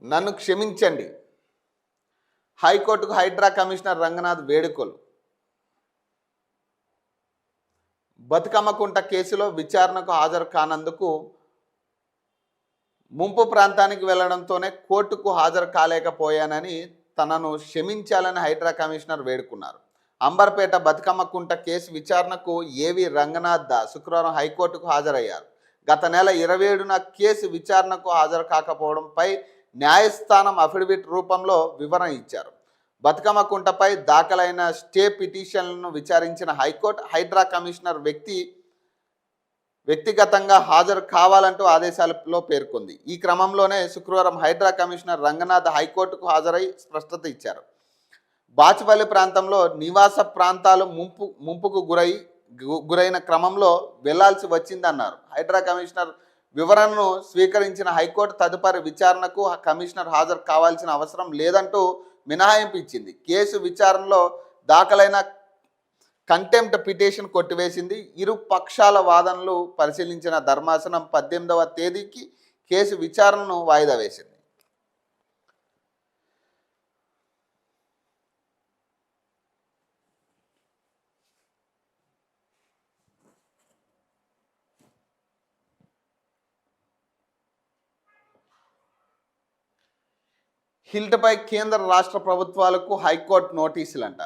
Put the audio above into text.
నన్ను క్షమించండి. హైకోర్టుకు హైడ్రా కమిషనర్ రంగనాథ్ వేడుకలు. బతుకమ్మ కుంట కేసులో విచారణకు హాజరు కానందుకు ముంపు ప్రాంతానికి వెళ్లడంతోనే కోర్టుకు హాజరు కాలేకపోయానని తనను క్షమించాలని హైడ్రా కమిషనర్ వేడుకున్నారు. అంబర్పేట బతుకమ్మ కుంట కేసు విచారణకు ఏవి రంగనాథ్ శుక్రవారం హైకోర్టుకు హాజరయ్యారు. గత నెల 27న కేసు విచారణకు హాజరు కాకపోవడంపై న్యాయస్థానం అఫిడవిట్ రూపంలో వివరణ ఇచ్చారు. బతుకమ్మ కుంటపై దాఖలైన స్టే పిటిషన్లను విచారించిన హైకోర్టు హైడ్రా కమిషనర్ వ్యక్తిగతంగా హాజరు కావాలంటూ ఆదేశాలలో పేర్కొంది. ఈ క్రమంలోనే శుక్రవారం హైడ్రా కమిషనర్ రంగనాథ్ హైకోర్టుకు హాజరై స్పష్టత ఇచ్చారు. బాచుపల్లి ప్రాంతంలో నివాస ప్రాంతాలు ముంపుకు గురైన క్రమంలో వెళ్లాల్సి వచ్చిందన్నారు. హైడ్రా కమిషనర్ వివరణను స్వీకరించిన హైకోర్టు తదుపరి విచారణకు కమిషనర్ హాజరు కావాల్సిన అవసరం లేదంటూ మినహాయింపు ఇచ్చింది. కేసు విచారణలో దాఖలైన కంటెంప్ట్ పిటిషన్ కొట్టివేసింది. ఇరు పక్షాల వాదనలు పరిశీలించిన ధర్మాసనం 18వ తేదీకి కేసు విచారణను వాయిదా వేసింది. హిల్ట్పై కేంద్ర రాష్ట్ర ప్రభుత్వాలకు హైకోర్టు నోటీసులంట.